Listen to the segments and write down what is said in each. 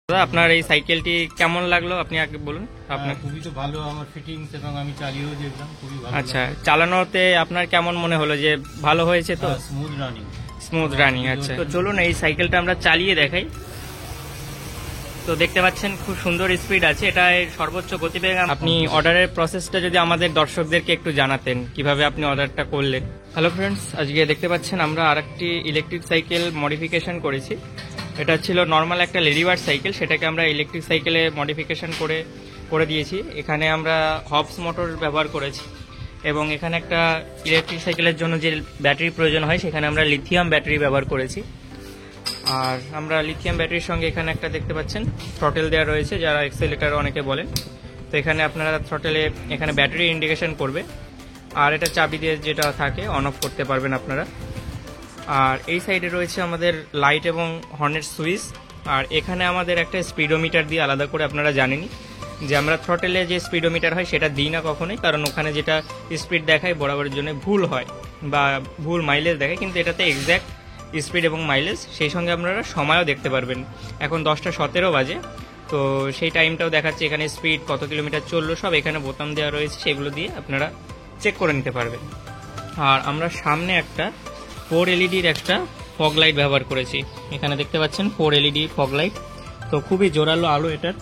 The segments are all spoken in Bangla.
দাদা আপনার এই সাইকেলটি কেমন লাগলো আপনি আগে বলুন। আপনার খুবই তো ভালো, আমার ফিটিংস এবং আমি চালিয়েও দেখলাম, খুবই ভালো। আচ্ছা, চালানোতে আপনার কেমন মনে হলো যে ভালো হয়েছে? তো স্মুথ রানিং। আচ্ছা, তো চলুন এই সাইকেলটা আমরা চালিয়ে দেখাই। তো দেখতে পাচ্ছেন খুব সুন্দর স্পিড আছে, এটা সর্বোচ্চ গতিবেগ। আপনি অর্ডারের প্রসেসটা যদি আমাদের দর্শকদেরকে একটু জানাতেন কিভাবে আপনি অর্ডারটা করলেন। হ্যালো ফ্রেন্ডস, আজকে দেখতে পাচ্ছেন আমরা আরেকটি ইলেকট্রিক সাইকেল মডিফিকেশন করেছি। এটা ছিল নর্মাল একটা লেডিবার্ড সাইকেল, সেটাকে আমরা ইলেকট্রিক সাইকেলে মডিফিকেশন করে দিয়েছি। এখানে আমরা হবস মোটর ব্যবহার করেছি এবং এখানে একটা ইলেকট্রিক সাইকেলের জন্য যে ব্যাটারি প্রয়োজন হয় সেখানে আমরা লিথিয়াম ব্যাটারি ব্যবহার করেছি। আর আমরা লিথিয়াম ব্যাটারির সঙ্গে এখানে একটা দেখতে পাচ্ছেন থ্রটেল দেওয়া রয়েছে, যারা এক্সেলেটার অনেকে বলেন। তো এখানে আপনারা থ্রটেলে এখানে ব্যাটারি ইন্ডিকেশন করবে, আর এটা চাবি দিয়ে যেটা থাকে অন অফ করতে পারবেন আপনারা। আর এই সাইডে রয়েছে আমাদের লাইট এবং হর্নের সুইচ। আর এখানে আমাদের একটা স্পিডোমিটার দিয়ে আলাদা করে, আপনারা জানেনই যে আমরা থ্রটেলে যে স্পিডোমিটার হয় সেটা দিই না কখনোই, কারণ ওখানে যেটা স্পিড দেখায় বরাবরের জন্য ভুল হয় বা ভুল মাইলেজ দেখায়, কিন্তু এটাতে এক্স্যাক্ট স্পিড এবং মাইলেজ, সেই সঙ্গে আপনারা সময়ও দেখতে পারবেন। এখন 10:17 বাজে, তো সেই টাইমটাও দেখাচ্ছে, এখানে স্পিড কত কিলোমিটার চললো সব এখানে বোতাম দেওয়া রয়েছে, সেগুলো দিয়ে আপনারা চেক করে নিতে পারবেন। আর আমরা সামনে একটা 4 LED একটা ফগ লাইট ব্যবহার করেছি। এখানে দেখতে পাচ্ছেন 4 LED ফগ লাইট, তো খুবই জোরালো আলো এটার।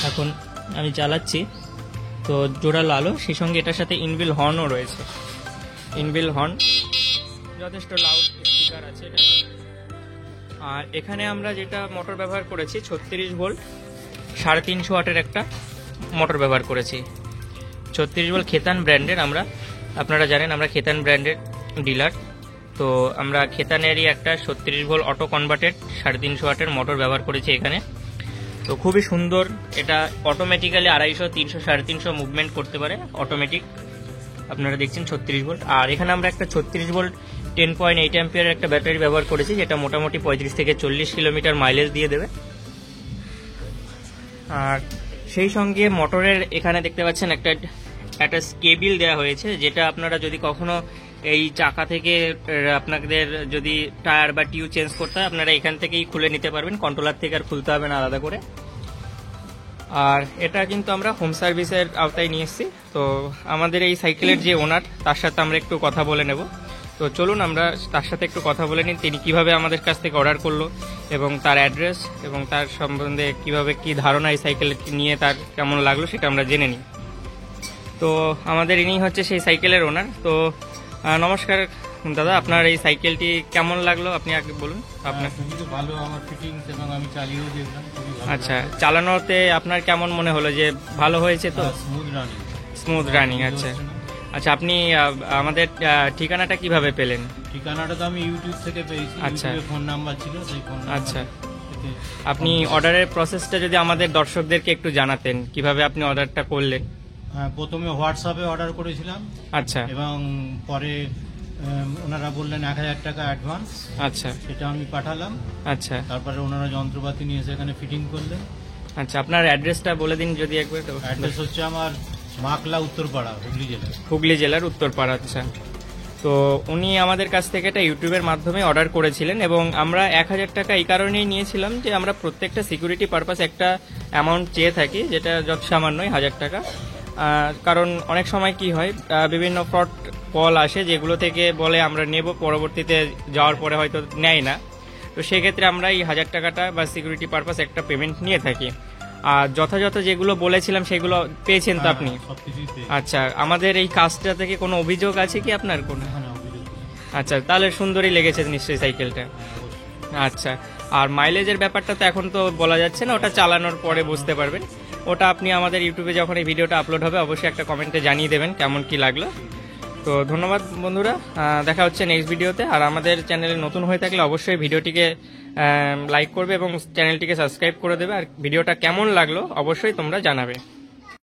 এখন আমি চালাচ্ছি, তো জোরালো আলো, সেই সঙ্গে এটার সাথে ইনবিল হর্নও রয়েছে। ইনবিল হর্ন যথেষ্ট লাউড স্পিকার আছে এটা। আর এখানে আমরা যেটা মোটর ব্যবহার করেছি 36 ভোল্ট 350 ওয়াটের একটা মোটর ব্যবহার করেছি। 36 ভোল্ট খেতান ব্র্যান্ডের, আপনারা জানেন আমরা খেতান ব্র্যান্ডের ডিলার। তো আমরা খেতানেরই একটা 36 ভোল্ট অটো কনভার্টেড 350 ওয়াটের মোটর ব্যবহার করেছি এখানে। তো খুবই সুন্দর, এটা অটোমেটিক্যালি 250, 300, 350 মুভমেন্ট করতে পারে অটোমেটিক। আপনারা দেখছেন 36 ভোল্ট। আর এখানে আমরা একটা 36 ভোল্ট 10.8 অ্যাম্পিয়ারের একটা ব্যাটারি ব্যবহার করেছি, যেটা মোটামুটি 35 থেকে 40 কিলোমিটার মাইলেজ দিয়ে দেবে। আর সেই সঙ্গে মোটরের এখানে দেখতে পাচ্ছেন একটা কেবিল দেওয়া হয়েছে, যেটা আপনারা যদি কখনো এই চাকা থেকে আপনাদের যদি টায়ার বা টিউব চেঞ্জ করতে হয়, আপনারা এখান থেকেই খুলে নিতে পারবেন, কন্ট্রোলার থেকে আর খুলতে হবে না আলাদা করে। আর এটা কিন্তু আমরা হোম সার্ভিসের আওতায় নিয়ে এসেছি। তো আমাদের এই সাইকেলের যে ওনার, তার সাথে আমরা একটু কথা বলে নেব। তো চলুন আমরা তার সাথে একটু কথা বলে নিই, তিনি কিভাবে আমাদের কাছ থেকে অর্ডার করলো এবং তার অ্যাড্রেস এবং তার সম্বন্ধে কিভাবে কি ধারণা এই সাইকেল নিয়ে তার কেমন লাগলো সেটা আমরা জেনে নিই। তো আমাদের ইনি হচ্ছে সেই সাইকেলের ওনার। তো নমস্কার দাদা, আপনার এই সাইকেলটি কেমন লাগলো আপনি আগে বলুন। আপনার খুবই তো ভালো, আমার ফিটিংস এবং আমি চালিয়েও দেখলাম, খুবই ভালো। আচ্ছা, চালানোতে আপনার কেমন মনে হলো যে ভালো হয়েছে? তো স্মুথ রানিং। আচ্ছা আচ্ছা, আপনি আমাদের ঠিকানাটা কিভাবে পেলেন? ঠিকানাটা তো আমি ইউটিউব থেকে পেয়েছি। আচ্ছা, ফোন নাম্বার ছিল, সেই ফোন নাম্বার। আচ্ছা, আপনি অর্ডারের প্রসেসটা যদি আমাদের দর্শকদেরকে একটু জানাতেন কিভাবে আপনি অর্ডারটা করলেন। প্রথমে হোয়াটসঅ্যাপে অর্ডার করেছিলাম। আচ্ছা, এবং পরে ওনারা বললেন 1000 টাকা অ্যাডভান্স। আচ্ছা, সেটা আমি পাঠালাম। আচ্ছা, তারপরে ওনারা যন্ত্রপাতি নিয়ে এসে এখানে ফিটিং করলেন। আচ্ছা, আপনার অ্যাড্রেসটা বলে দিন যদি একবার। অ্যাড্রেস হচ্ছে আমার মাকলা, উত্তরপাড়া, হুগলি জেলার উত্তরপাড়া। আচ্ছা, তো উনি আমাদের কাছ থেকে এটা ইউটিউবের মাধ্যমে অর্ডার করেছিলেন এবং আমরা 1000 টাকা এই কারণেই নিয়েছিলাম যে আমরা প্রত্যেকটা সিকিউরিটি পারপাস একটা অ্যামাউন্ট চেয়ে থাকি, যেটা যত সামান্যই 1000 টাকা। কারণ অনেক সময় কি হয়, বিভিন্ন ফ্রড কল আসে যেগুলো থেকে বলে আমরা নেব, পরবর্তীতে যাওয়ার পরে হয়তো নেয় না। তো সেক্ষেত্রে আমরা এই 1000 টাকাটা বা সিকিউরিটি পারপাস একটা পেমেন্ট নিয়ে থাকি। আর যথাযথ যেগুলো বলেছিলাম সেগুলো পেয়েছেন তো আপনি? আচ্ছা, আমাদের এই কাজটা থেকে কোনো অভিযোগ আছে কি আপনার কোনো? আচ্ছা, তাহলে সুন্দরই লেগেছে নিশ্চয়ই সাইকেলটা। আচ্ছা, আর মাইলেজের ব্যাপারটা তো এখন তো বলা যাচ্ছে না, ওটা চালানোর পরে বুঝতে পারবেন। ওটা আপনি আমাদের ইউটিউবে যখন এই ভিডিওটা আপলোড হবে অবশ্যই একটা কমেন্টে জানিয়ে দেবেন কেমন কি লাগলো। তো ধন্যবাদ বন্ধুরা, দেখা হচ্ছে নেক্সট ভিডিওতে। আর আমাদের চ্যানেলে নতুন হয়ে থাকলে অবশ্যই ভিডিওটিকে লাইক করবে এবং চ্যানেলটিকে সাবস্ক্রাইব করে দেবে। আর ভিডিওটা কেমন লাগলো অবশ্যই তোমরা জানাবে।